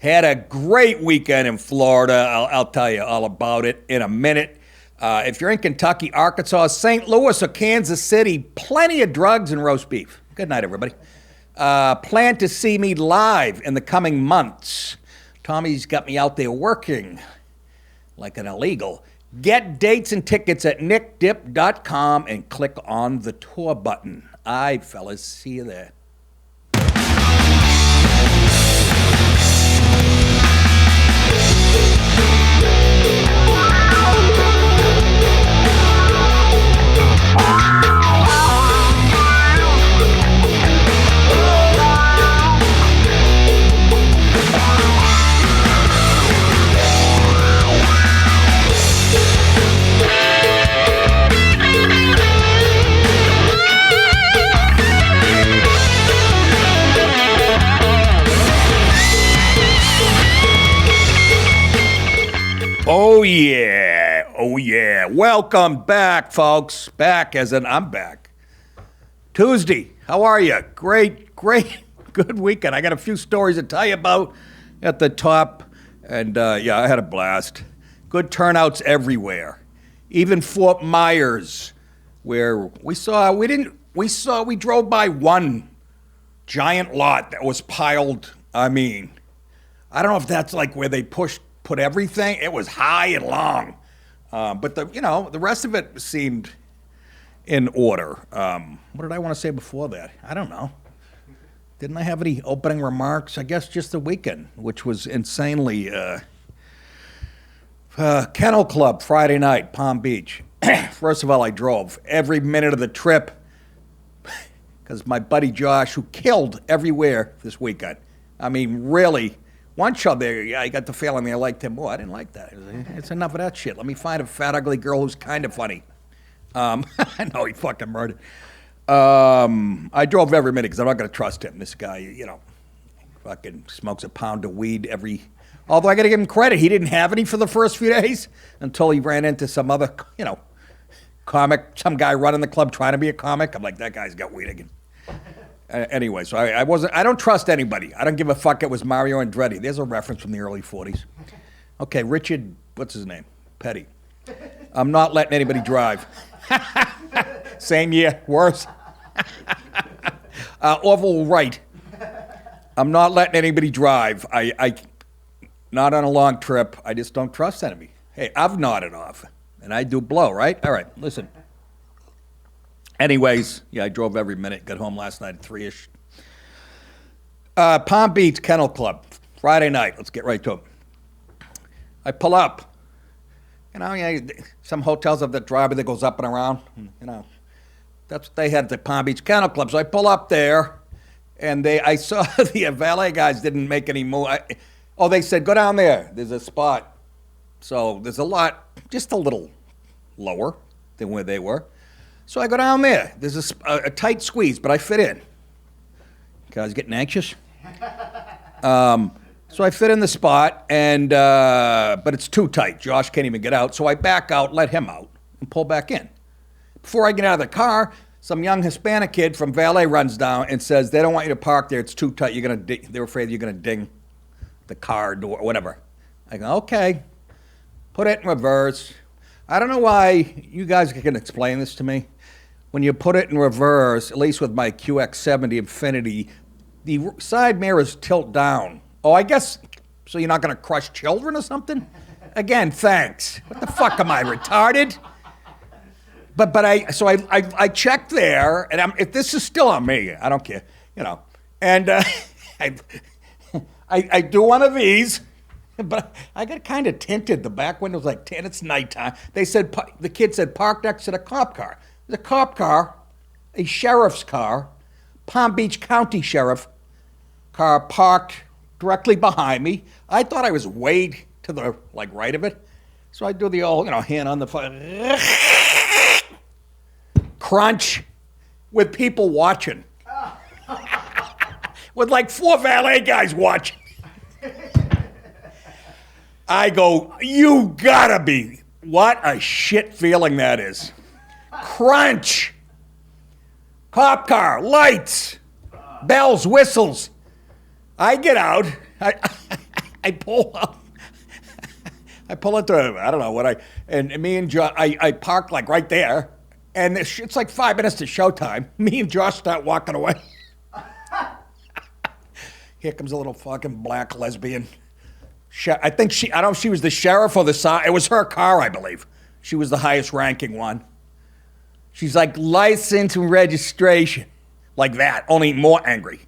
Had a great weekend in Florida. I'll tell you all about it in a minute. If you're in Kentucky, Arkansas, St. Louis, or Kansas City, plenty of drugs and roast beef. Good night, everybody. Plan to see me live in the coming months. Tommy's got me out there working like an illegal. Get dates and tickets at nickdip.com and click on the tour button. All right, fellas, see you there. Oh yeah. Welcome back, folks. Back as in I'm back. Tuesday, how are you? Great, good weekend. I got a few stories to tell you about at the top. And yeah, I had a blast. Good turnouts everywhere. Even Fort Myers, where we drove by one giant lot that was piled. I mean, I don't know if that's like where they put everything. It was high and long, but the rest of it seemed in order. What did I want to say before that? I don't know. Didn't I have any opening remarks? I guess just the weekend, which was insanely. Kennel Club Friday night, Palm Beach. First of all, I drove every minute of the trip because my buddy Josh, who killed everywhere this weekend. I mean, really. One show there, I got the feeling I liked him more. I didn't like that. It's enough of that shit. Let me find a fat, ugly girl who's kind of funny. I know he fucking murdered. I drove every minute because I'm not going to trust him. This guy, fucking smokes a pound of weed every... Although I got to give him credit. He didn't have any for the first few days until he ran into some other, comic, some guy running the club trying to be a comic. I'm like, that guy's got weed again. Anyway, so I don't trust anybody. I don't give a fuck. It was Mario Andretti. There's a reference from the early 40s. Okay, Richard, what's his name? Petty. I'm not letting anybody drive. Same year, worse. Orville Wright. I'm not letting anybody drive. I not on a long trip. I just don't trust anybody. Hey, I've nodded off, and I do blow, right? All right, listen. Anyways, yeah, I drove every minute. Got home last night at 3-ish. Palm Beach Kennel Club, Friday night. Let's get right to it. I pull up. Some hotels have that driver that goes up and around. That's what they had at the Palm Beach Kennel Club. So I pull up there, and I saw the valet guys didn't make any move. They said, go down there. There's a spot. So there's a lot, just a little lower than where they were. So I go down there. There's a tight squeeze, but I fit in. I was getting anxious. So I fit in the spot, but it's too tight. Josh can't even get out. So I back out, let him out, and pull back in. Before I get out of the car, some young Hispanic kid from valet runs down and says, they don't want you to park there. It's too tight. They're afraid you're going to ding the car door or whatever. I go, okay. Put it in reverse. I don't know why you guys can explain this to me. When you put it in reverse, at least with my QX70 Infinity, the side mirrors tilt down. Oh, I guess, so you're not going to crush children or something? Again, thanks. What the fuck, am I retarded? But I checked there, and if this is still on me, I don't care, And I do one of these. But I got kind of tinted. The back window's like 10. It's nighttime. The kid said, park next to the cop car. The cop car, a sheriff's car, Palm Beach County Sheriff car parked directly behind me. I thought I was way to the right of it. So I do the old, hand on the phone. Crunch with people watching. With 4 valet guys watching. I go, you gotta be. What a shit feeling that is. Crunch. Cop car, lights, bells, whistles. I get out. I pull up. I pull into, I don't know what and me and Josh, I park like right there, and it's like 5 minutes to showtime. Me and Josh start walking away. Here comes a little fucking black lesbian. I don't know if she was the sheriff or it was her car, I believe. She was the highest ranking one. She's like, license and registration. Like that, only more angry.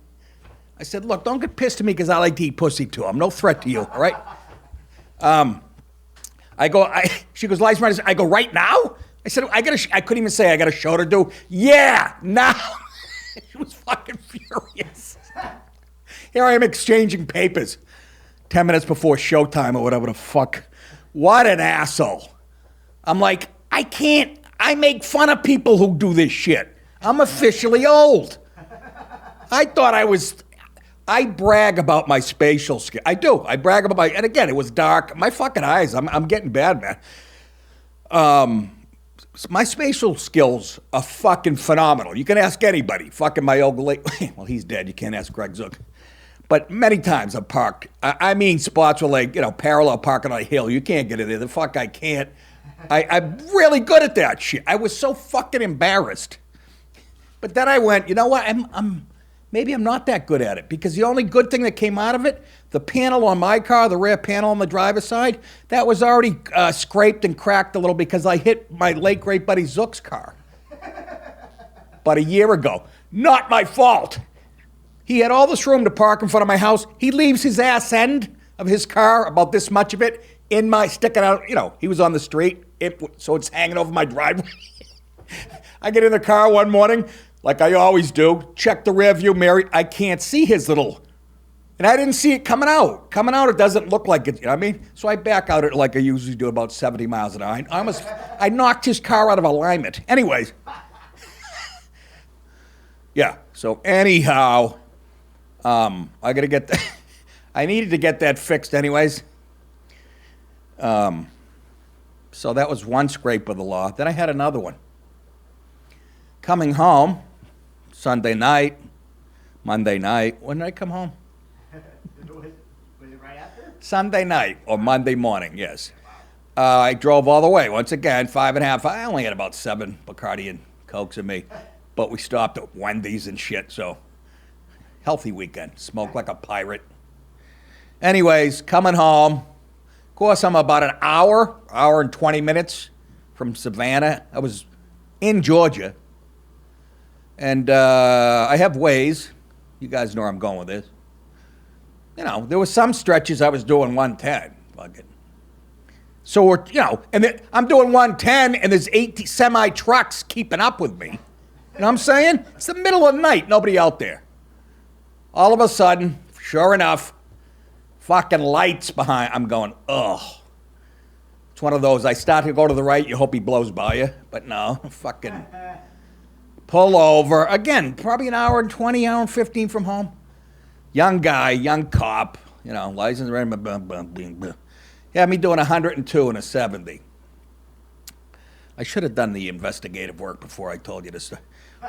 I said, look, don't get pissed at me because I like to eat pussy too. I'm no threat to you, all right? She goes, license registration. I go, right now? I said, I couldn't even say I got a show to do. Yeah, now. She was fucking furious. Here I am exchanging papers 10 minutes before showtime or whatever the fuck. What an asshole. I'm like, I make fun of people who do this shit. I'm officially old. I brag about my spatial skill. I do. I brag about and again, it was dark. My fucking eyes, I'm getting bad, man. My spatial skills are fucking phenomenal. You can ask anybody. Fucking my old late, well, he's dead. You can't ask Greg Zook. But many times I've parked. I mean spots where like, parallel parking on a hill. You can't get in there. The fuck I can't. I'm really good at that shit. I was so fucking embarrassed. But then I went, you know what? Maybe I'm not that good at it, because the only good thing that came out of it, the panel on my car, the rear panel on the driver's side, that was already scraped and cracked a little because I hit my late great buddy Zook's car about a year ago. Not my fault. He had all this room to park in front of my house. He leaves his ass end of his car, about this much of it, sticking out. He was on the street, so it's hanging over my driveway. I get in the car one morning, like I always do, check the rear view mirror. I can't see his little, and I didn't see it coming out. Coming out, it doesn't look like it, you know what I mean? So I back out it like I usually do, about 70 miles an hour. I knocked his car out of alignment. Anyways. Yeah, so anyhow, I gotta get I needed to get that fixed anyways. So that was one scrape of the law. Then I had another one. Coming home, Sunday night, Monday night. When did I come home? Was it right after? Sunday night or Monday morning, yes. I drove all the way. Once again, 5.5. I only had about 7 Bacardi and Cokes in me. But we stopped at Wendy's and shit, so healthy weekend. Smoked like a pirate. Anyways, coming home. Of course, I'm about an hour and 20 minutes from Savannah. I was in Georgia. And I have Waze. You guys know where I'm going with this. There were some stretches I was doing 110. Fucking. So we're, and then I'm doing 110, and there's 80 semi trucks keeping up with me. You know what I'm saying? It's the middle of the night, nobody out there. All of a sudden, sure enough, fucking lights behind. I'm going, ugh. It's one of those, I start to go to the right, you hope he blows by you. But no, fucking pull over. Again, probably an hour and 20, hour and 15 from home. Young guy, young cop, license, yeah, me doing 102 and a 70. I should have done the investigative work before I told you this.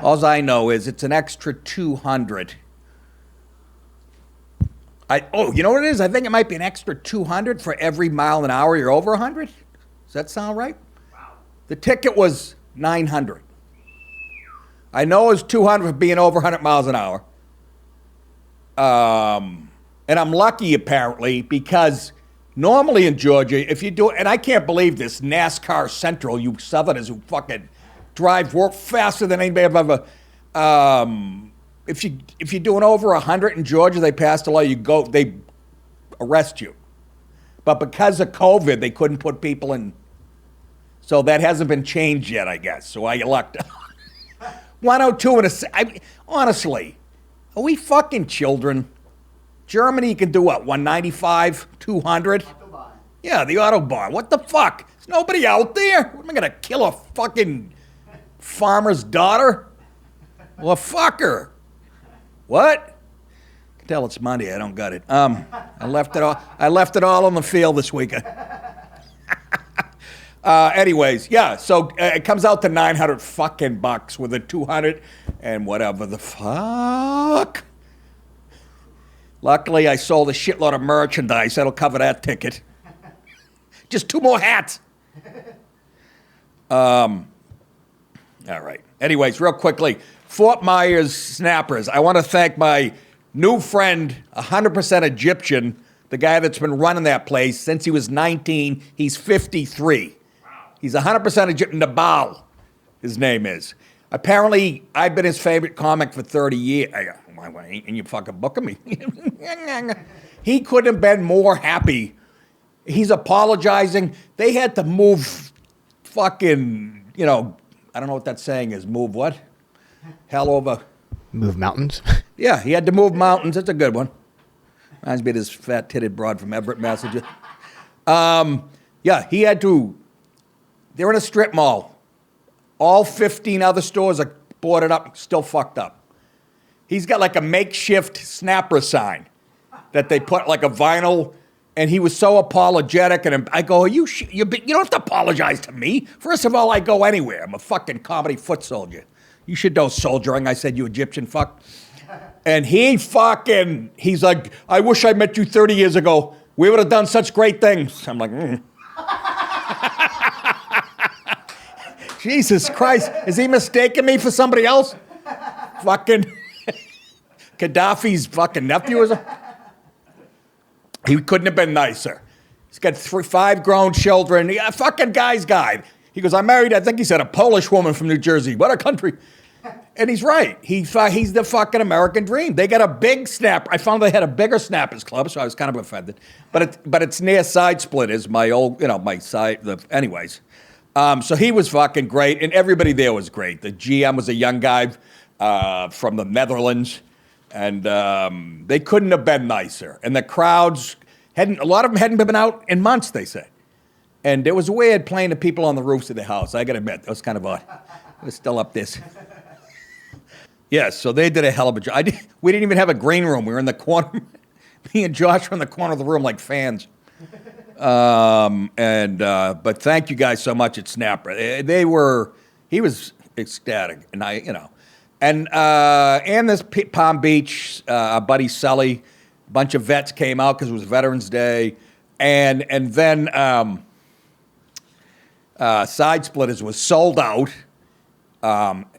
All I know is it's an extra 200. You know what it is? I think it might be an extra 200 for every mile an hour you're over 100. Does that sound right? Wow. The ticket was 900. I know it was 200 for being over 100 miles an hour. And I'm lucky, apparently, because normally in Georgia, if you do, and I can't believe this, NASCAR Central, you Southerners who fucking drive work faster than anybody I've ever. If you're doing over 100 in Georgia, they passed a law. They arrest you. But because of COVID, they couldn't put people in. So that hasn't been changed yet, I guess. So I lucked out. 102 and honestly, are we fucking children? Germany, you can do what? 195, 200. Autobahn. Yeah, the Autobahn. What the fuck? There's nobody out there. What am I gonna kill a fucking farmer's daughter? Well, fuck her. What? I can tell it's Monday. I don't got it. I left it all on the field this weekend. Anyways, yeah. So it comes out to 900 fucking bucks with a 200 and whatever the fuck. Luckily, I sold a shitload of merchandise. That'll cover that ticket. Just 2 more hats. All right. Anyways, real quickly, Fort Myers Snappers. I want to thank my new friend, 100% Egyptian, the guy that's been running that place since he was 19. He's 53. Wow. He's 100% Egyptian. Nabal, his name is. Apparently, I've been his favorite comic for 30 years. Ain't you fucking booking me? He couldn't have been more happy. He's apologizing. They had to move fucking, I don't know what that saying is. Move what? Hell over. Move mountains? Yeah, he had to move mountains. That's a good one. Reminds me of this fat-titted broad from Everett, Massachusetts. Yeah, he had to. They're in a strip mall. All 15 other stores are boarded up, still fucked up. He's got like a makeshift snapper sign that they put like a vinyl, and he was so apologetic. And I go, you don't have to apologize to me. First of all, I go anywhere. I'm a fucking comedy foot soldier. You should know soldiering. I said, you Egyptian fuck. And he's like, I wish I met you 30 years ago. We would have done such great things. I'm like, Jesus Christ. Is he mistaking me for somebody else? Fucking Gaddafi's fucking nephew or something? He couldn't have been nicer. He's got 5 grown children. A fucking guy's guy. He goes, I married, I think he said, a Polish woman from New Jersey. What a country. And he's right. He's the fucking American dream. They got a big snap. I found they had a bigger snappers club, so I was kind of offended. But it's near Side Splitters, my old, my side. Anyways. So he was fucking great, and everybody there was great. The GM was a young guy from the Netherlands, and they couldn't have been nicer. And the crowds a lot of them hadn't been out in months, they said. And it was weird playing to people on the roofs of the house. I got to admit, that was kind of odd. It was still up this. Yes, so they did a hell of a job. We didn't even have a green room. We were in the corner. Me and Josh were in the corner of the room like fans. But thank you guys so much at Snapper. He was ecstatic, and and this Palm Beach, our buddy Sully, a bunch of vets came out because it was Veterans Day, and then Side Splitters was sold out.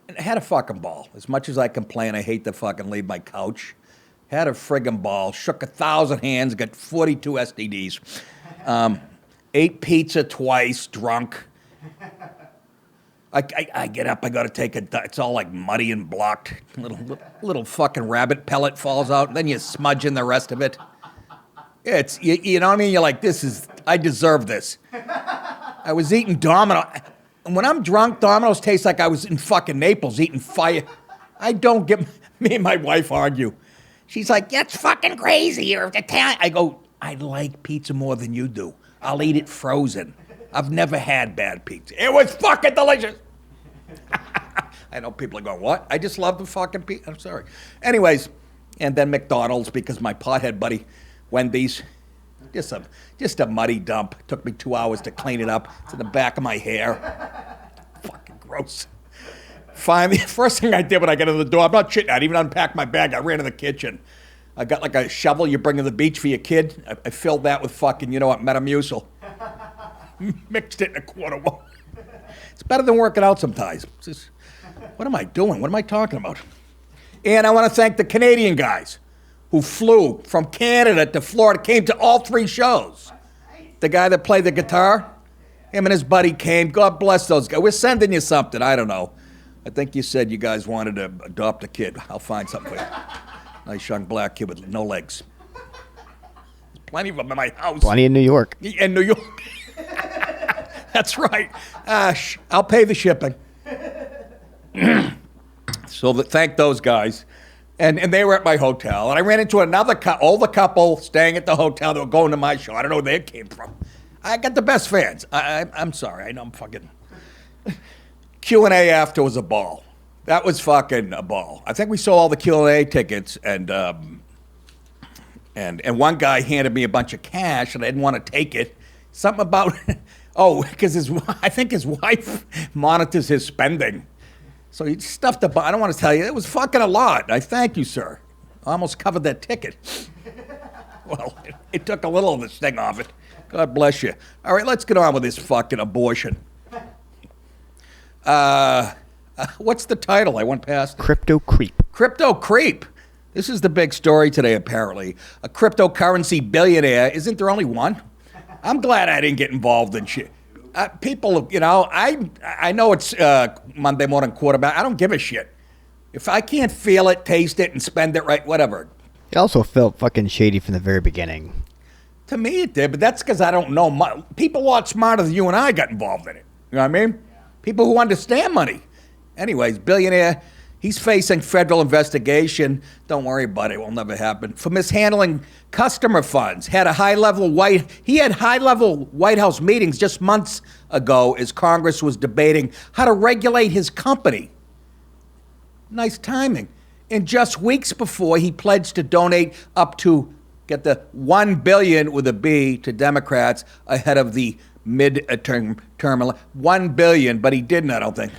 And I had a fucking ball. As much as I complain, I hate to fucking leave my couch. Had a friggin' ball. Shook 1,000 hands. Got 42 STDs. Ate pizza twice. Drunk. I get up. I got to take it's all like muddy and blocked. Little fucking rabbit pellet falls out. And then you smudge in the rest of it. It's you know what I mean. You're like, I deserve this. I was eating Domino. And when I'm drunk, Domino's tastes like I was in fucking Naples eating fire. I don't get. Me and my wife argue. She's like, that's fucking crazy. You're Italian. I go, I like pizza more than you do. I'll eat it frozen. I've never had bad pizza. It was fucking delicious. I know people are going, what? I just love the fucking pizza. I'm sorry. Anyways, and then McDonald's because my pothead buddy, Wendy's, just a muddy dump. Took me 2 hours to clean it up. It's in the back of my hair. Fucking gross. Finally, first thing I did when I got in the door, I'm not shitting, I didn't even unpack my bag. I ran to the kitchen. I got like a shovel you bring to the beach for your kid. I filled that with fucking, Metamucil. Mixed it in a quarter one. It's better than working out sometimes. What am I doing? What am I talking about? And I want to thank the Canadian guys who flew from Canada to Florida, came to all 3 shows. The guy that played the guitar, him and his buddy came. God bless those guys. We're sending you something. I don't know. I think you said you guys wanted to adopt a kid. I'll find something for you. Nice young black kid with no legs. There's plenty of them in my house. Plenty in New York. In New York. That's right. I'll pay the shipping. So thank those guys. And they were at my hotel. And I ran into another older couple staying at the hotel that were going to my show. I don't know where they came from. I got the best fans. I'm sorry. I know I'm fucking... Q&A after was a ball. That was fucking a ball. I think we sold all the Q&A tickets, and one guy handed me a bunch of cash, and I didn't want to take it. Something about, because I think his wife monitors his spending. So he stuffed I don't want to tell you, it was fucking a lot. I thank you, sir. I almost covered that ticket. Well, it took a little of this thing off it. God bless you. All right, let's get on with this fucking abortion. What's the title? I went past it. Crypto creep. Crypto creep. This is the big story today, apparently. A cryptocurrency billionaire. Isn't there only one? I'm glad I didn't get involved in shit. People, I know it's Monday morning quarterback. I don't give a shit. If I can't feel it, taste it, and spend it right, whatever. It also felt fucking shady from the very beginning. To me it did, but that's because I don't know. People a lot smarter than you and I got involved in it. You know what I mean? People who understand money. Anyways, billionaire, he's facing federal investigation. Don't worry about it. It will never happen. For mishandling customer funds. He had high-level White House meetings just months ago as Congress was debating how to regulate his company. Nice timing. And just weeks before, he pledged to donate up to, get the $1 billion with a B to Democrats ahead of the mid-term $1 billion, but he didn't, I don't think.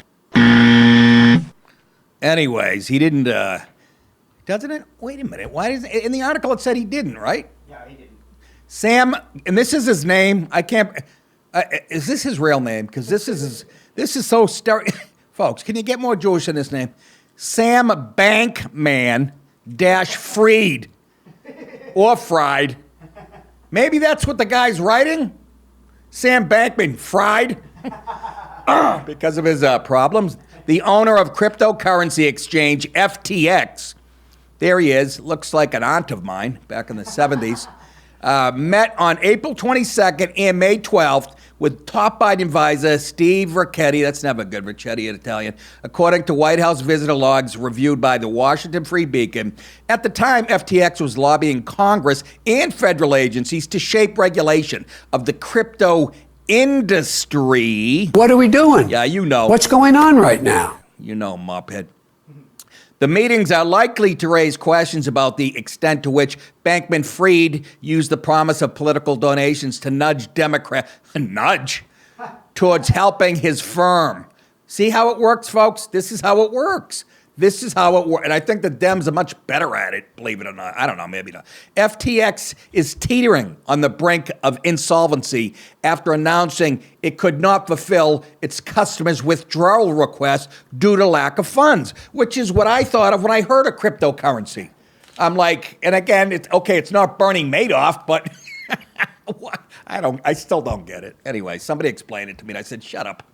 Anyways, he didn't, doesn't it? Wait a minute. Why does in the article it said he didn't, right? Yeah, he didn't. Sam, and this is his name. I can't, is this his real name? Because this is so folks, can you get more Jewish in this name? Sam Bankman - Fried or Fried. Maybe that's what the guy's writing. Sam Bankman Fried because of his problems. The owner of cryptocurrency exchange FTX, there he is, looks like an aunt of mine back in the 70s, met on April 22nd and May 12th with top Biden advisor Steve Ricchetti. That's never good, Ricchetti in Italian. According to White House visitor logs reviewed by the Washington Free Beacon, at the time, FTX was lobbying Congress and federal agencies to shape regulation of the crypto industry. What are we doing? Yeah, you know. What's going on right now? You know, Mophead. The meetings are likely to raise questions about the extent to which Bankman-Fried used the promise of political donations to nudge towards helping his firm. See how it works, folks? This is how it works. This is how it works. And I think the Dems are much better at it, believe it or not. I don't know, maybe not. FTX is teetering on the brink of insolvency after announcing it could not fulfill its customers' withdrawal requests due to lack of funds, which is what I thought of when I heard of cryptocurrency. I'm like, and again, it's not Bernie Madoff, but I still don't get it. Anyway, somebody explained it to me, and I said, shut up.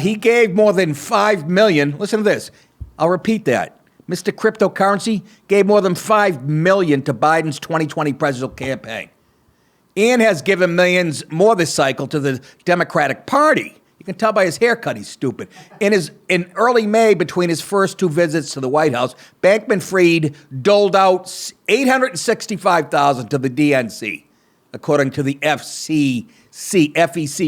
He gave more than $5 million. Listen to this. I'll repeat that. Mr. Cryptocurrency gave more than $5 million to Biden's 2020 presidential campaign and has given millions more this cycle to the Democratic Party. You can tell by his haircut he's stupid. In early May, between his first two visits to the White House, Bankman-Fried doled out $865,000 to the DNC, according to the FEC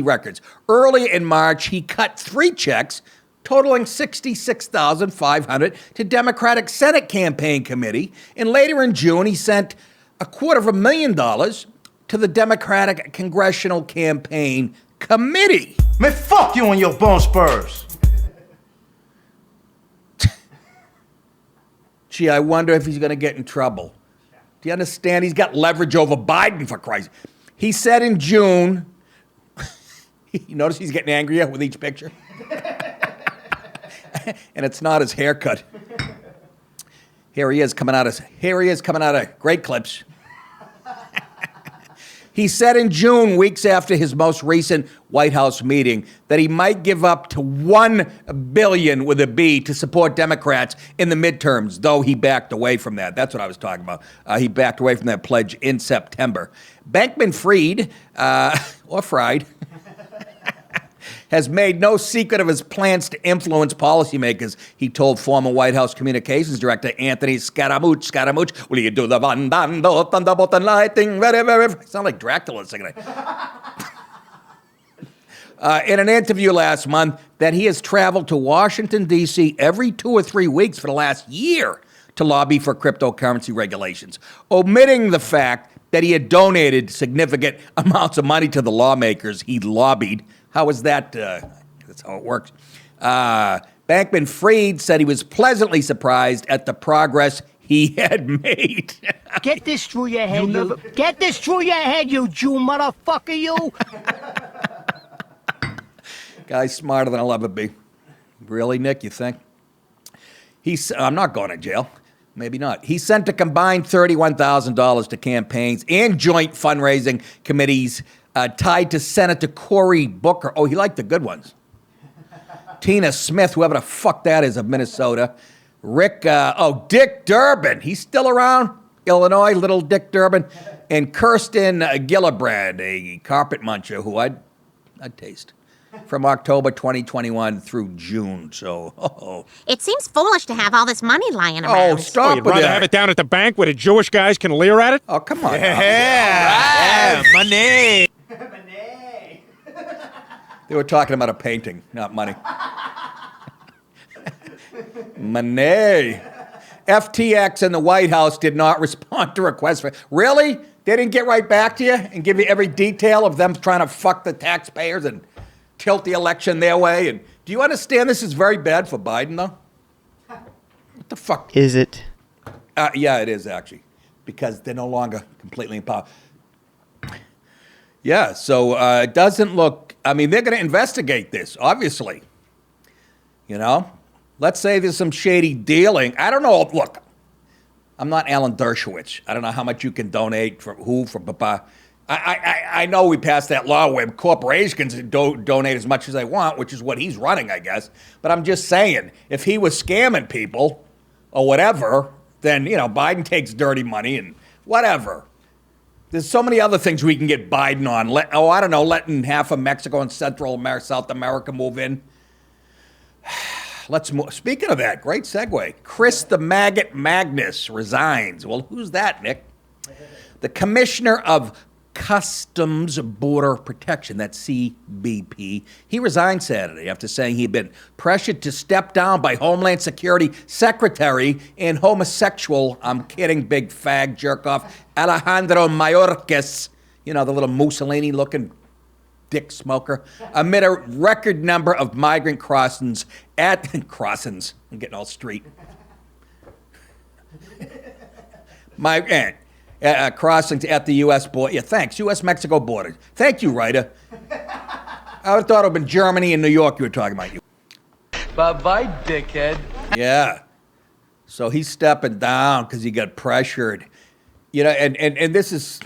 records. Early in March, he cut 3 checks totaling $66,500 to Democratic Senate Campaign Committee. And later in June, he sent $250,000 to the Democratic Congressional Campaign Committee. Man, fuck you and your bone spurs. Gee, I wonder if he's going to get in trouble. Do you understand? He's got leverage over Biden, for Christ. He said in June, you notice he's getting angrier with each picture? And it's not his haircut. Here he is coming out of Great Clips. He said in June, weeks after his most recent White House meeting, that he might give up to $1 billion with a B to support Democrats in the midterms, though he backed away from that. That's what I was talking about. He backed away from that pledge in September. Bankman-Fried, or Fried, has made no secret of his plans to influence policymakers. He told former White House Communications Director Anthony Scaramucci, will you do the thunderbolt and lighting, very, very, sound like Dracula singing it. In an interview last month, that he has traveled to Washington, D.C. every 2 or 3 weeks for the last year to lobby for cryptocurrency regulations, omitting the fact that he had donated significant amounts of money to the lawmakers he lobbied. How is that? That's how it works. Bankman-Fried said he was pleasantly surprised at the progress he had made. Get this through your head, Get this through your head, you Jew motherfucker, you! Guy's smarter than I'll ever be. Really, Nick, you think? I'm not going to jail. Maybe not. He sent a combined $31,000 to campaigns and joint fundraising committees tied to Senator Cory Booker. Oh, he liked the good ones. Tina Smith, whoever the fuck that is, of Minnesota. Dick Durbin. He's still around. Illinois, little Dick Durbin. And Kirsten Gillibrand, a carpet muncher who I'd taste. From October 2021 through June, so, It seems foolish to have all this money lying around. Oh, stop You'd with rather that. have it down at the bank where the Jewish guys can leer at it? Oh, come on. Yeah, money. They were talking about a painting, not money. Money. FTX and the White House did not respond to requests for... Really? They didn't get right back to you and give you every detail of them trying to fuck the taxpayers and tilt the election their way? And do you understand this is very bad for Biden, though? What the fuck? Is it? Yeah, it is, actually, because they're no longer completely in power. Yeah, so it doesn't look... I mean, they're going to investigate this, obviously. You know? Let's say there's some shady dealing. I don't know. Look, I'm not Alan Dershowitz. I don't know how much you can donate for who, for Papa. I know we passed that law where corporations can donate as much as they want, which is what he's running, I guess. But I'm just saying, if he was scamming people or whatever, then, you know, Biden takes dirty money and whatever. There's so many other things we can get Biden on. I don't know, letting half of Mexico and Central America, South America move in. Let's move. Speaking of that, great segue. Chris the Maggot Magnus resigns. Well, who's that, Nick? The Commissioner of Customs Border Protection, that's CBP. He resigned Saturday after saying he'd been pressured to step down by Homeland Security Secretary and homosexual, I'm kidding, big fag jerk-off, Alejandro Mayorkas, you know, the little Mussolini-looking dick smoker, amid a record number of migrant crossings I'm getting all street. Crossings at the U.S. border. Yeah, thanks. U.S.-Mexico border. Thank you, Ryder. I would have thought it would have been Germany and New York you were talking about. Bye-bye, dickhead. Yeah. So he's stepping down because he got pressured. You know, and this is...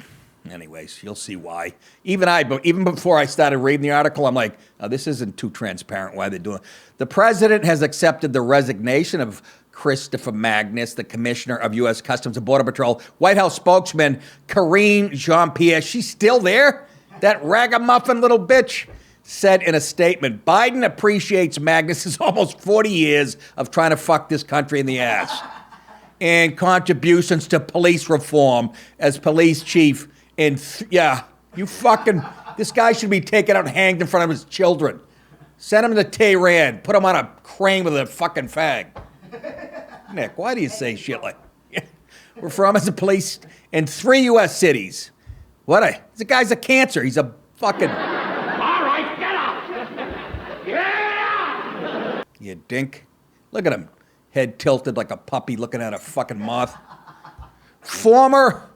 Anyways, you'll see why. Even before I started reading the article, I'm like, oh, this isn't too transparent why they're doing it. The president has accepted the resignation of Christopher Magnus, the commissioner of U.S. Customs and Border Patrol. White House spokesman Karine Jean-Pierre, she's still there? That ragamuffin little bitch said in a statement, Biden appreciates Magnus's almost 40 years of trying to fuck this country in the ass and contributions to police reform as police chief. And this guy should be taken out and hanged in front of his children. Send him to Tehran. Put him on a crane with a fucking fag. Nick, why do you say shit like reform as a police in 3 U.S. cities? The guy's a cancer. He's a fucking... All right, get up! Get up! You dink. Look at him. Head tilted like a puppy looking at a fucking moth. Former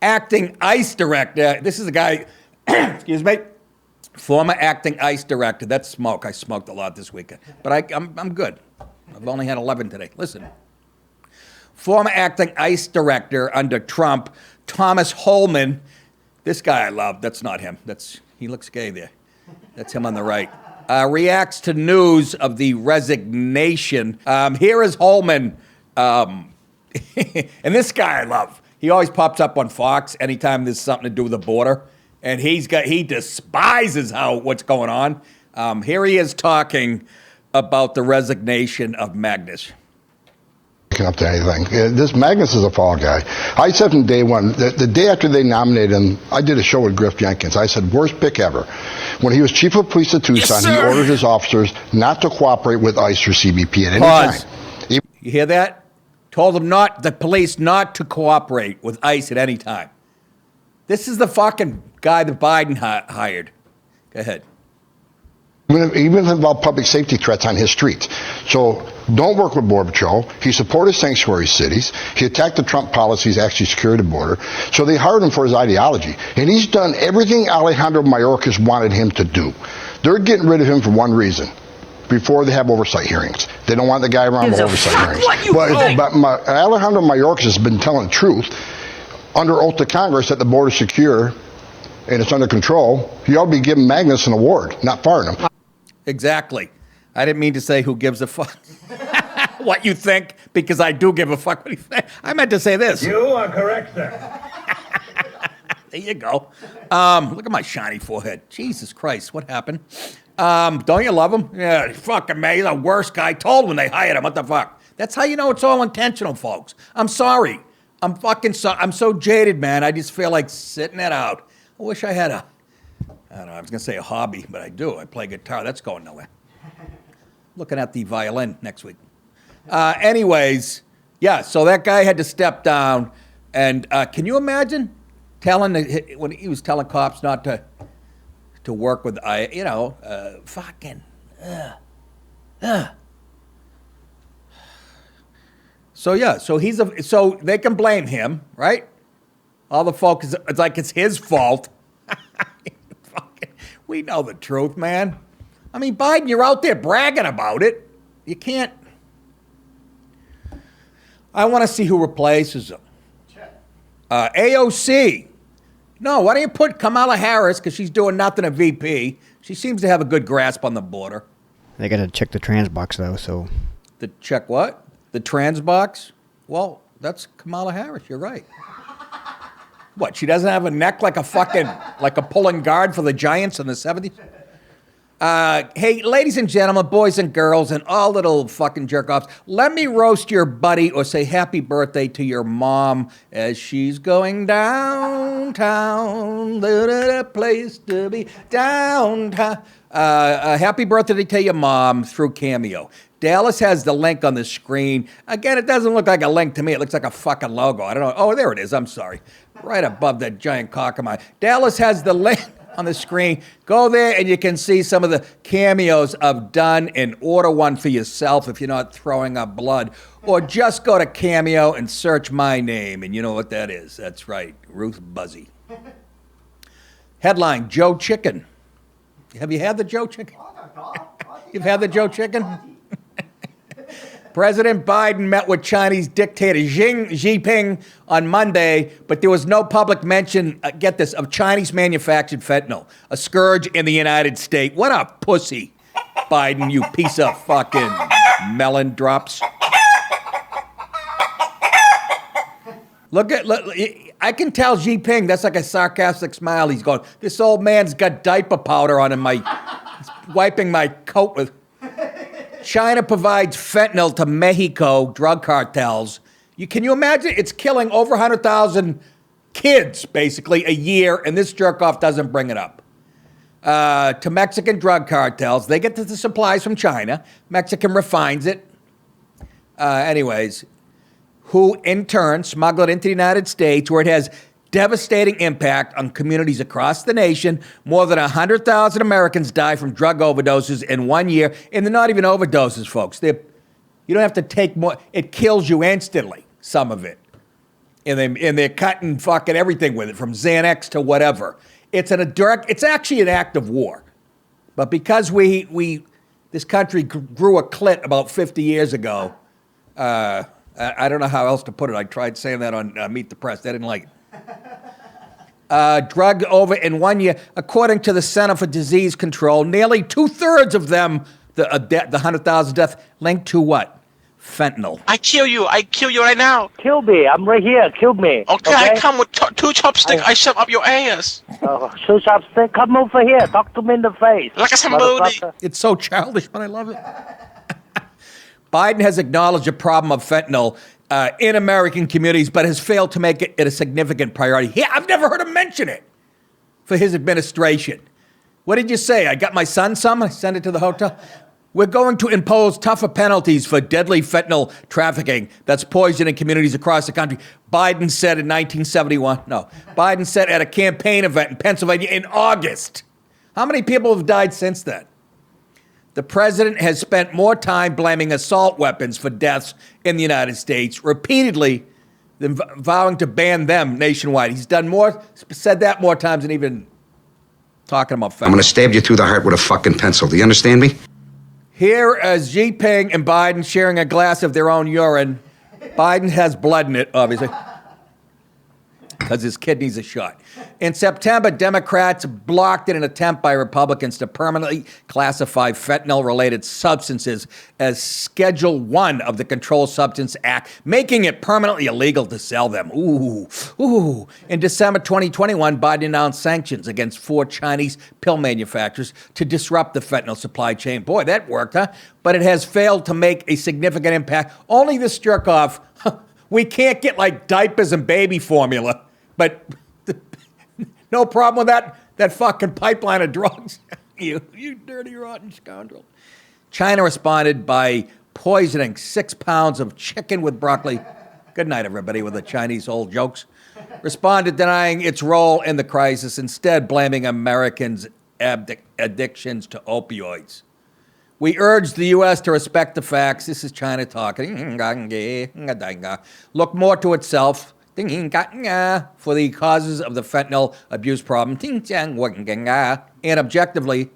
acting ICE director. This is a guy, excuse me, former acting ICE director. That's smoke. I smoked a lot this weekend. But I'm good. I've only had 11 today. Listen. Former acting ICE director under Trump, Thomas Holman. This guy I love. That's not him. He looks gay there. That's him on the right. Reacts to news of the resignation. Here is Holman. And this guy I love. He always pops up on Fox anytime there's something to do with the border. And he despises what's going on. Here he is talking about the resignation of Magnus. Up to anything. This Magnus is a fall guy. I said from day one, the day after they nominated him, I did a show with Griff Jenkins. I said, worst pick ever. When he was chief of police of Tucson, he ordered his officers not to cooperate with ICE or CBP at any time. You hear that? Told them the police not to cooperate with ICE at any time. This is the fucking guy that Biden hired. Go ahead. even about public safety threats on his streets. So don't work with Border Patrol. He supported sanctuary cities. He attacked the Trump policies, actually secured the border. So they hired him for his ideology. And he's done everything Alejandro Mayorkas wanted him to do. They're getting rid of him for one reason. Before they have oversight hearings. They don't want the guy around the oversight hearings. But Alejandro Mayorkas has been telling the truth under oath to Congress that the border is secure and it's under control. He ought to be giving Magnus an award, not firing him. Exactly. I didn't mean to say who gives a fuck what you think, because I do give a fuck what you think. I meant to say this. You are correct, sir. There you go. Look at my shiny forehead. Jesus Christ, what happened? Don't you love him? Yeah, fucking man, he's the worst guy. I told when they hired him. What the fuck? That's how you know it's all intentional, folks. I'm sorry. I'm so jaded, man. I just feel like sitting it out. I wish I had I don't know, I was going to say a hobby, but I do. I play guitar. That's going nowhere. Looking at the violin next week. Anyways, yeah, so that guy had to step down. And can you imagine when he was telling cops not to work with, So yeah, so they can blame him, right? All the folks, it's like it's his fault. We know the truth, man. I mean, Biden, you're out there bragging about it. You can't. I want to see who replaces him. AOC. No, why don't you put Kamala Harris, because she's doing nothing at VP. She seems to have a good grasp on the border. They got to check the trans box, though, so. The check what? The trans box? Well, that's Kamala Harris. You're right. What, she doesn't have a neck like a pulling guard for the Giants in the 70s? Hey, ladies and gentlemen, boys and girls, and all little fucking jerk-offs, let me roast your buddy or say happy birthday to your mom as she's going downtown. The place to be downtown. Happy birthday to your mom through Cameo. Dallas has the link on the screen. Again, it doesn't look like a link to me. It looks like a fucking logo. I don't know. Oh, there it is. I'm sorry. Right above that giant cock of mine. Dallas has the link on the screen. Go there and you can see some of the cameos I've done and order one for yourself if you're not throwing up blood. Or just go to Cameo and search my name, and you know what that is. That's right, Ruth Buzzy. Headline, Joe Chicken. Have you had the Joe Chicken? You've had the Joe Chicken? President Biden met with Chinese dictator Xi Jinping on Monday, but there was no public mention, get this, of Chinese-manufactured fentanyl, a scourge in the United States. What a pussy, Biden, you piece of fucking melon drops. Look, I can tell Xi Jinping, that's like a sarcastic smile. He's going, this old man's got diaper powder on him. He's wiping my coat with. China provides fentanyl to Mexico drug cartels. Can you imagine? It's killing over 100,000 kids, basically, a year, and this jerk-off doesn't bring it up. To Mexican drug cartels. They get the supplies from China. Mexican refines it. Anyways, who in turn smuggle it into the United States, where it has devastating impact on communities across the nation. More than 100,000 Americans die from drug overdoses in 1 year. And they're not even overdoses, folks. You don't have to take more. It kills you instantly, some of it. And they're cutting fucking everything with it, from Xanax to whatever. It's actually an act of war. But because this country grew a clit about 50 years ago, I don't know how else to put it. I tried saying that on Meet the Press. They didn't like it. Drug over in 1 year, according to the Center for Disease Control, nearly 2/3 of them, the 100,000 deaths, linked to what? Fentanyl. I kill you right now. Kill me. I'm right here. Kill me. Okay, I come with two chopsticks. I shove up your ass. Two chopsticks. Come over here. Talk to me in the face. Like a smoothie. It's so childish, but I love it. Biden has acknowledged a problem of fentanyl in American communities, but has failed to make it a significant priority. Yeah, I've never heard him mention it for his administration. What did you say? I got my son some? I sent it to the hotel? We're going to impose tougher penalties for deadly fentanyl trafficking that's poisoning communities across the country. Biden said in 1971. No, Biden said at a campaign event in Pennsylvania in August. How many people have died since then? The president has spent more time blaming assault weapons for deaths in the United States repeatedly than vowing to ban them nationwide. He's said that more times than even talking about fentanyl. I'm going to stab you through the heart with a fucking pencil. Do you understand me? Here, as Xi Jinping and Biden sharing a glass of their own urine, Biden has blood in it, obviously, because his kidneys are shot. In September, Democrats blocked an attempt by Republicans to permanently classify fentanyl-related substances as Schedule 1 of the Controlled Substance Act, making it permanently illegal to sell them. Ooh. In December 2021, Biden announced sanctions against 4 Chinese pill manufacturers to disrupt the fentanyl supply chain. Boy, that worked, huh? But it has failed to make a significant impact. Only this jerk-off, we can't get like diapers and baby formula, but no problem with that fucking pipeline of drugs. you dirty, rotten scoundrel. China responded by poisoning 6 pounds of chicken with broccoli. Good night, everybody, with the Chinese old jokes. Responded denying its role in the crisis, instead blaming Americans' addictions to opioids. We urge the U.S. to respect the facts. This is China talking. Look more to itself for the causes of the fentanyl abuse problem, and objectively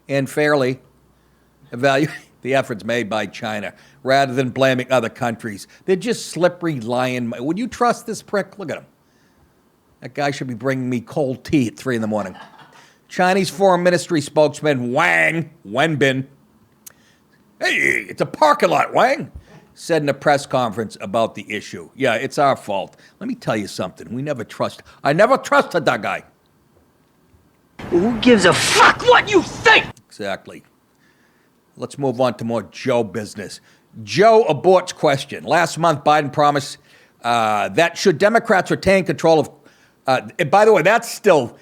and fairly evaluate the efforts made by China rather than blaming other countries. They're just slippery, lying. Would you trust this prick? Look at him. That guy should be bringing me cold tea at 3 a.m. Chinese Foreign Ministry spokesman Wang Wenbin, hey, it's a parking lot, Wang, said in a press conference about the issue. Yeah, it's our fault. Let me tell you something. I never trusted that guy. Who gives a fuck what you think? Exactly. Let's move on to more Joe business. Joe Aborts Question. Last month, Biden promised that should Democrats retain control of, and by the way, that's still,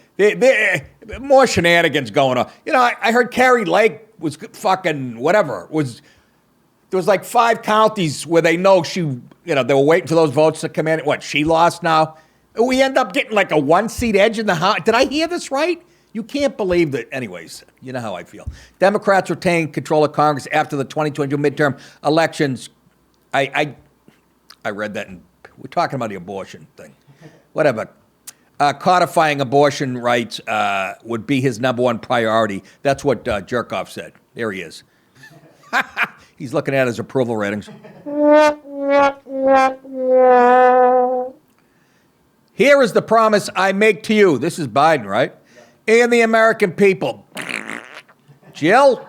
more shenanigans going on. You know, I heard Carrie Lake was fucking whatever, there was like 5 counties where they know they were waiting for those votes to come in. What, she lost now? We end up getting like a 1-seat edge in the House. Did I hear this right? You can't believe that. Anyways, you know how I feel. Democrats retain control of Congress after the 2022 midterm elections. I read that, and we're talking about the abortion thing. Whatever. Codifying abortion rights would be his number 1 priority. That's what Jerkoff said. There he is. He's looking at his approval ratings. Here is the promise I make to you. This is Biden, right? And the American people. Jill,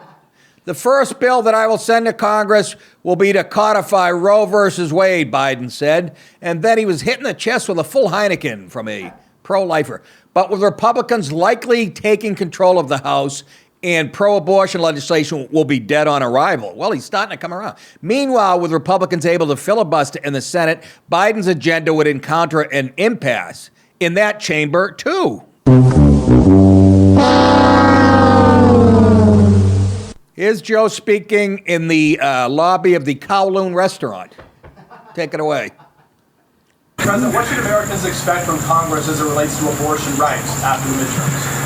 the first bill that I will send to Congress will be to codify Roe versus Wade, Biden said. And then he was hit in the chest with a full Heineken from a pro-lifer. But with Republicans likely taking control of the House, and pro-abortion legislation will be dead on arrival. Well, he's starting to come around. Meanwhile, with Republicans able to filibuster in the Senate, Biden's agenda would encounter an impasse in that chamber, too. Here's Joe speaking in the lobby of the Kowloon restaurant. Take it away. President, what should Americans expect from Congress as it relates to abortion rights after the midterms?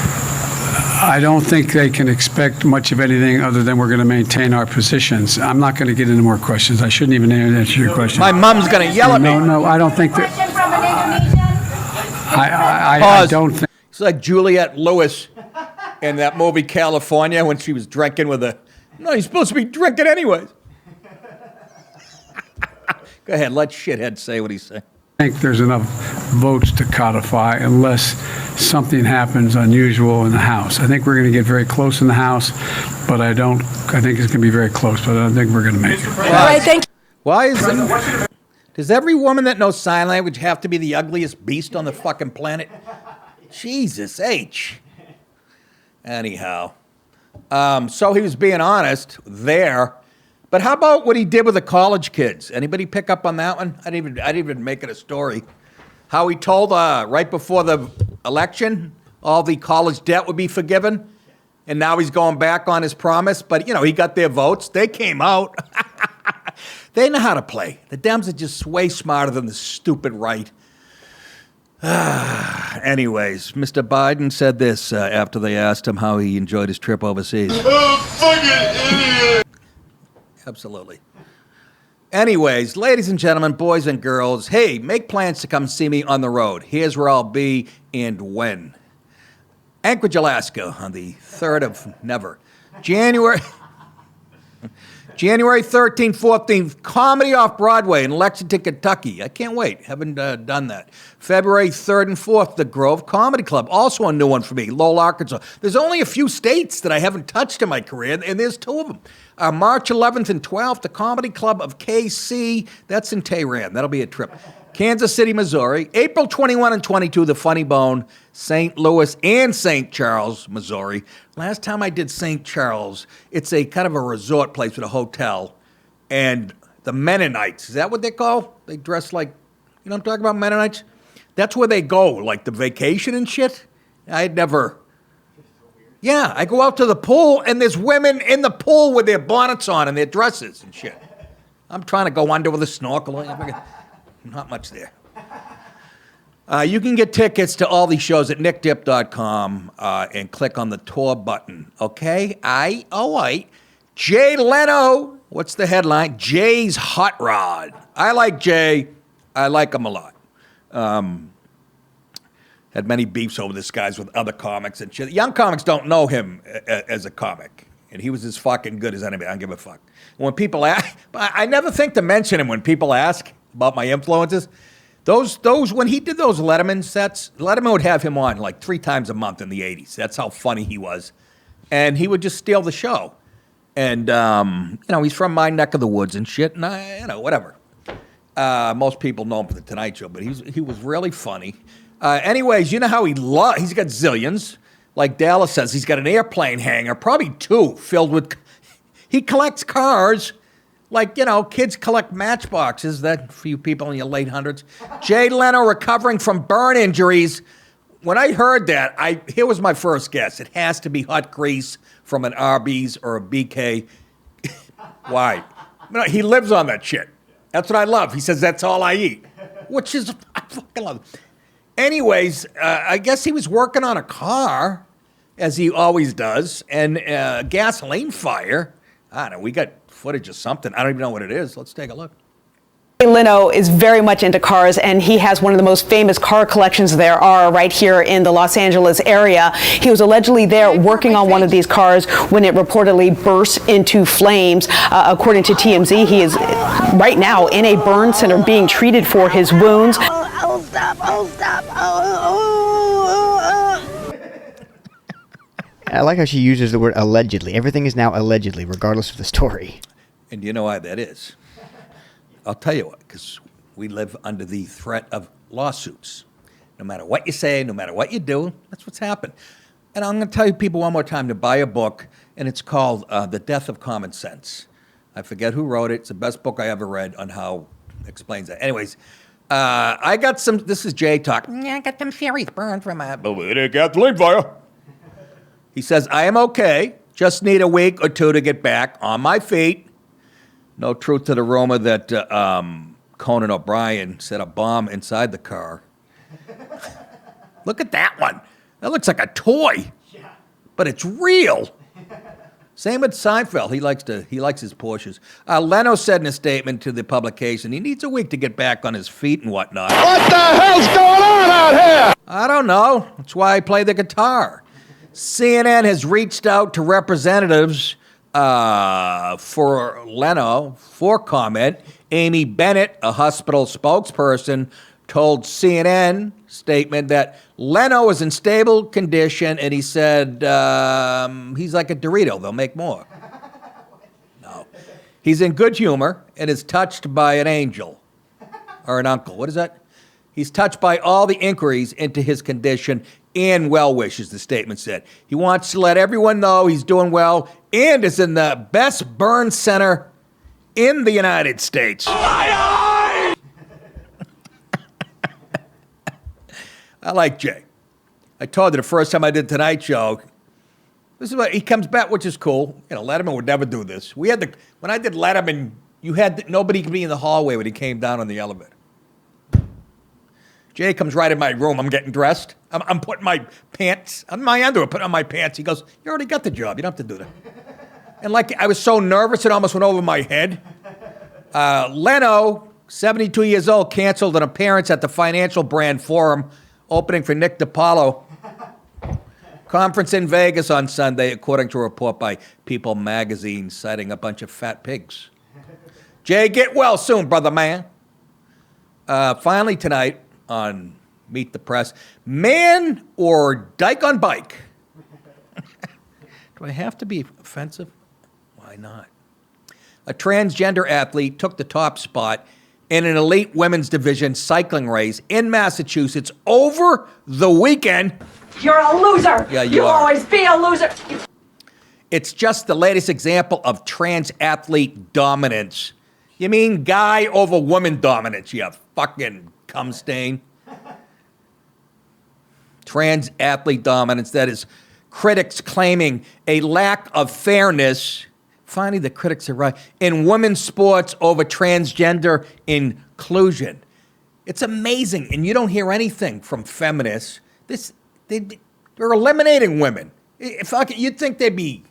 I don't think they can expect much of anything other than we're going to maintain our positions. I'm not going to get into more questions. I shouldn't even answer your question. My mom's going to yell at me. No, I don't think that. Question from an Indonesian? I don't think. It's like Juliette Lewis in that movie California when she was drinking with a. No, you're supposed to be drinking anyways. Go ahead, let shithead say what he's saying. I think there's enough votes to codify unless something happens unusual in the House. I think we're going to get very close in the House, but I think it's going to be very close, but I don't think we're going to make it. All right, thank you. Why is it? Does every woman that knows sign language have to be the ugliest beast on the fucking planet? Jesus H. Anyhow. So he was being honest there. But how about what he did with the college kids? Anybody pick up on that one? I didn't even make it a story. How he told right before the election all the college debt would be forgiven, and now he's going back on his promise. But, he got their votes. They came out. They know how to play. The Dems are just way smarter than the stupid right. Anyways, Mr. Biden said this after they asked him how he enjoyed his trip overseas. Fucking idiot! Absolutely. Anyways, ladies and gentlemen, boys and girls, hey, make plans to come see me on the road. Here's where I'll be and when. Anchorage, Alaska, on the 3rd of never. January 13th, 14th, Comedy Off-Broadway in Lexington, Kentucky. I can't wait. Haven't done that. February 3rd and 4th, the Grove Comedy Club. Also a new one for me, Lowell, Arkansas. There's only a few states that I haven't touched in my career, and there's 2 of them. March 11th and 12th, the Comedy Club of KC. That's in Tehran. That'll be a trip. Kansas City, Missouri. April 21 and 22, the Funny Bone, St. Louis and St. Charles, Missouri. Last time I did St. Charles, it's a kind of a resort place with a hotel. And the Mennonites, is that what they call? They dress like, you know what I'm talking about, Mennonites? That's where they go, like the vacation and shit. I'd never... Yeah, I go out to the pool, and there's women in the pool with their bonnets on and their dresses and shit. I'm trying to go under with a snorkel. Not much there. You can get tickets to all these shows at nickdip.com and click on the tour button. Okay? All right. Jay Leno. What's the headline? Jay's Hot Rod. I like Jay. I like him a lot. Had many beefs over this guys with other comics and shit. Young comics don't know him as a comic. And he was as fucking good as anybody. I don't give a fuck. When people ask, I never think to mention him when people ask about my influences. Those when he did those Letterman sets, Letterman would have him on like 3 times a month in the 80s. That's how funny he was. And he would just steal the show. And, he's from my neck of the woods and shit. And, whatever. Most people know him for the Tonight Show, but he was really funny. Anyways, you know how he's got zillions. Like Dallas says, he's got an airplane hangar, probably 2, filled with... He collects cars. Like, kids collect matchboxes, that for you people in your late hundreds. Jay Leno recovering from burn injuries. When I heard that, here was my first guess. It has to be hot grease from an Arby's or a BK. Why? He lives on that shit. That's what I love. He says, that's all I eat. Which is, I fucking love it. Anyways, I guess he was working on a car, as he always does, and gasoline fire. I don't know, we got footage of something. I don't even know what it is. Let's take a look. Leno is very much into cars, and he has one of the most famous car collections there are right here in the Los Angeles area. He was allegedly there working on one of these cars when it reportedly burst into flames. According to TMZ, he is right now in a burn center being treated for his wounds. Oh, stop. I like how she uses the word allegedly. Everything is now allegedly, regardless of the story. And do you know why that is? I'll tell you what, because we live under the threat of lawsuits. No matter what you say, no matter what you do, that's what's happened. And I'm going to tell you people one more time to buy a book, and it's called The Death of Common Sense. I forget who wrote it. It's the best book I ever read on how it explains that. Anyways, I got some, this is Jay talk. I got some fairies burned from a gasoline fire. He says, I am okay. Just need a week or 2 to get back on my feet. No truth to the rumor that Conan O'Brien set a bomb inside the car. Look at that one. That looks like a toy. Yeah. But it's real. Same with Seinfeld. He likes his Porsches. Leno said in a statement to the publication he needs a week to get back on his feet and whatnot. What the hell's going on out here? I don't know. That's why I play the guitar. CNN has reached out to representatives for Leno for comment. Amy Bennett, a hospital spokesperson, told CNN statement that Leno is in stable condition, and he said he's like a Dorito. They'll make more. No. He's in good humor and is touched by an angel or an uncle. What is that? He's touched by all the inquiries into his condition and well wishes, the statement said. He wants to let everyone know he's doing well and is in the best burn center in the United States. I like Jay. I told you the first time I did Tonight Show, this is what he comes back, which is cool. Letterman would never do this. When I did Letterman, nobody could be in the hallway when he came down on the elevator. Jay comes right in my room. I'm getting dressed. I'm putting my pants on my underwear, putting on my pants. He goes, you already got the job. You don't have to do that. And like, I was so nervous, it almost went over my head. Leno, 72 years old, canceled an appearance at the Financial Brand Forum, opening for Nick DiPaolo. Conference in Vegas on Sunday, according to a report by People magazine, citing a bunch of fat pigs. Jay, get well soon, brother man. Finally tonight on Meet the Press, man or Dyke on Bike? Do I have to be offensive? Why not? A transgender athlete took the top spot in an elite women's division cycling race in Massachusetts over the weekend. You're a loser. Yeah, You'll are. always be a loser. It's just the latest example of trans athlete dominance. You mean guy over woman dominance, you fucking cum stain. Trans athlete dominance, that is critics claiming a lack of fairness. Finally, the critics are right. In women's sports over transgender inclusion. It's amazing, and you don't hear anything from feminists. They're eliminating women. You'd think they'd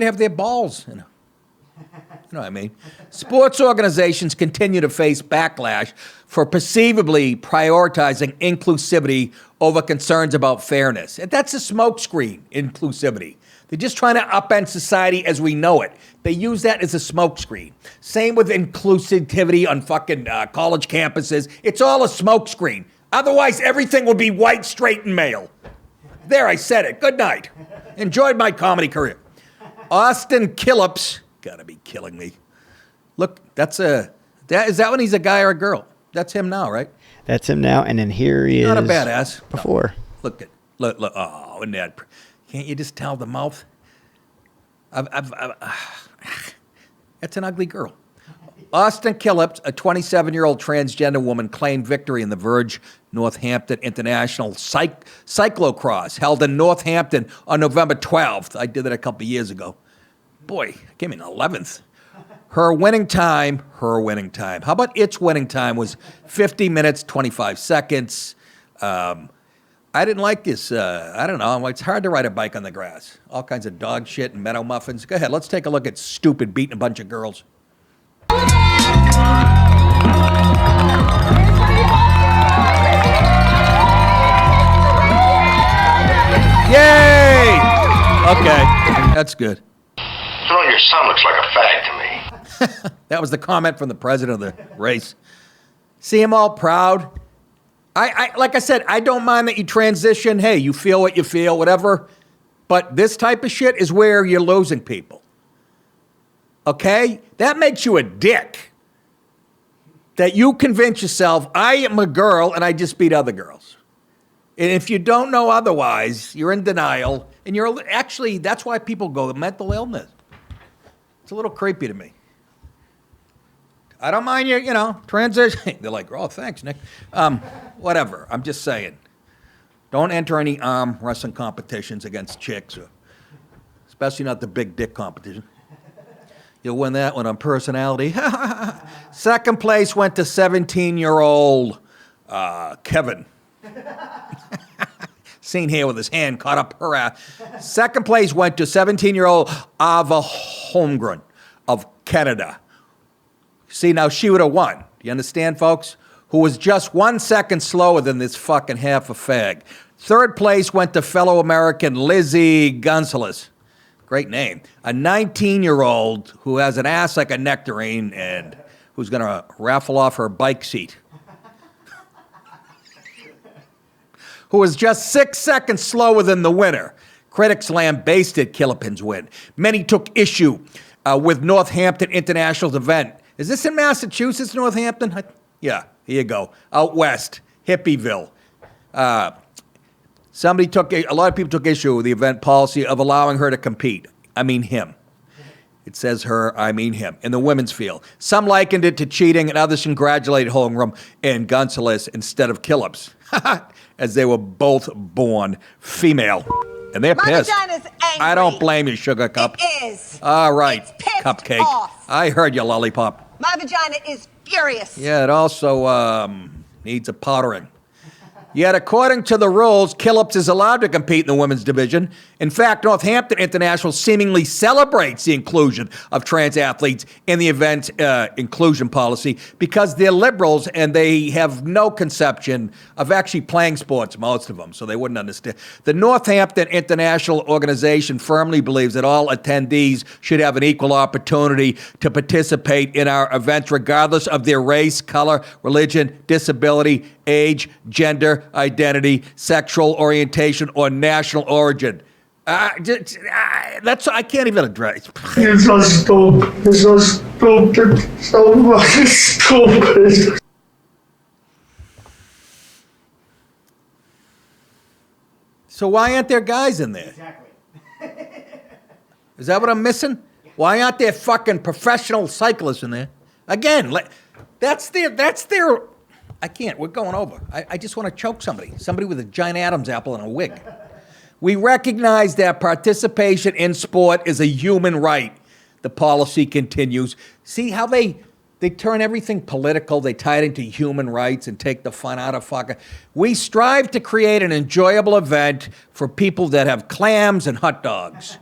have their balls. You know what I mean? Sports organizations continue to face backlash for perceivably prioritizing inclusivity over concerns about fairness. And that's a smokescreen, inclusivity. They're just trying to upend society as we know it. They use that as a smokescreen. Same with inclusivity on fucking college campuses. It's all a smokescreen. Otherwise, everything will be white, straight, and male. There, I said it. Good night. Enjoyed my comedy career. Austin Killips, gotta be killing me. Look, is that when he's a guy or a girl? That's him now, right? That's him now, and then here he is. Not a badass. Before. No. Look. Oh, and that. Can't you just tell the mouth? That's an ugly girl. Austin Killips, a 27-year-old transgender woman, claimed victory in the Verge Northampton International Cyclocross, held in Northampton on November 12th. I did that a couple years ago. Boy, I came in 11th. Her winning time, how about its winning time was 50 minutes, 25 seconds. I didn't like this. I don't know. It's hard to ride a bike on the grass. All kinds of dog shit and meadow muffins. Go ahead. Let's take a look at stupid beating a bunch of girls. Yay! Okay, that's good. Your son looks like a fag to me. That was the comment from the president of the race. See him all proud. I like I said, I don't mind that you transition. Hey, you feel what you feel, whatever. But this type of shit is where you're losing people. Okay? That makes you a dick. That you convince yourself, I am a girl and I just beat other girls. And if you don't know otherwise, you're in denial. And you're actually, that's why people go to mental illness. It's a little creepy to me. I don't mind you, transitioning. They're like, oh, thanks, Nick. Whatever. I'm just saying. Don't enter any arm wrestling competitions against chicks, especially not the big dick competition. You'll win that one on personality. Second place went to 17-year-old Kevin. Seen here with his hand caught up her ass. Second place went to 17-year-old Ava Holmgren of Canada. See, now she would have won. Do you understand, folks? Who was just 1 second slower than this fucking half a fag. Third place went to fellow American Lizzie Gonzalez. Great name. A 19-year-old who has an ass like a nectarine and who's going to raffle off her bike seat. Who was just 6 seconds slower than the winner. Critics lambasted Killipin's win. Many took issue with Northampton International's event. Is this in Massachusetts, Northampton? Yeah, here you go. Out west, Hippieville. A lot of people took issue with the event policy of allowing her to compete. I mean him. It says her, I mean him, in the women's field. Some likened it to cheating, and others congratulated Holmgren and Gonzalez instead of Killips, as they were both born female. And they're pissed. vagina's angry. I don't blame you, Sugar Cup. It is. All right, It's pissed Cupcake. off. I heard you, Lollipop. My vagina is furious. Yeah, it also, needs a powdering. Yet, according to the rules, Killips is allowed to compete in the women's division. In fact, Northampton International seemingly celebrates the inclusion of trans athletes in the event inclusion policy because they're liberals and they have no conception of actually playing sports, most of them, so they wouldn't understand. The Northampton International organization firmly believes that all attendees should have an equal opportunity to participate in our events, regardless of their race, color, religion, disability, age, gender, identity, sexual orientation, or national origin. That's I can't even address. It's so stupid. It's so stupid. So fucking stupid. So why aren't there guys in there? Exactly. Is that what I'm missing? Why aren't there fucking professional cyclists in there? Again, that's their. I can't. We're going over. I just want to choke somebody. Somebody with a giant Adam's apple and a wig. We recognize that participation in sport is a human right. The policy continues. See how they turn everything political. They tie it into human rights and take the fun out of fucking. We strive to create an enjoyable event for people that have clams and hot dogs.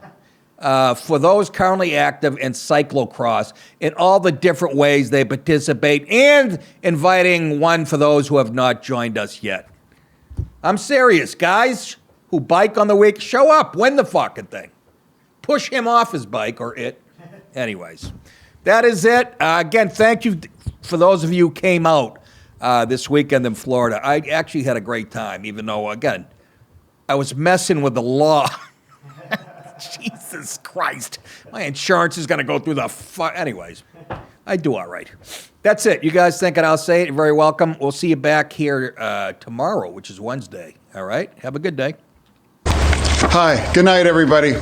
For those currently active in cyclocross in all the different ways they participate, and inviting one for those who have not joined us yet. I'm serious, guys who bike on the week, show up, win the fucking thing. Push him off his bike or it. Anyways, that is it. Again, thank you for those of you who came out this weekend in Florida. I actually had a great time, even though, again, I was messing with the law. Jesus Christ. My insurance is going to go through the anyways, I do all right. That's it. You guys think it, I'll say it. You're very welcome. We'll see you back here tomorrow, which is Wednesday. All right? Have a good day. Hi. Good night, everybody.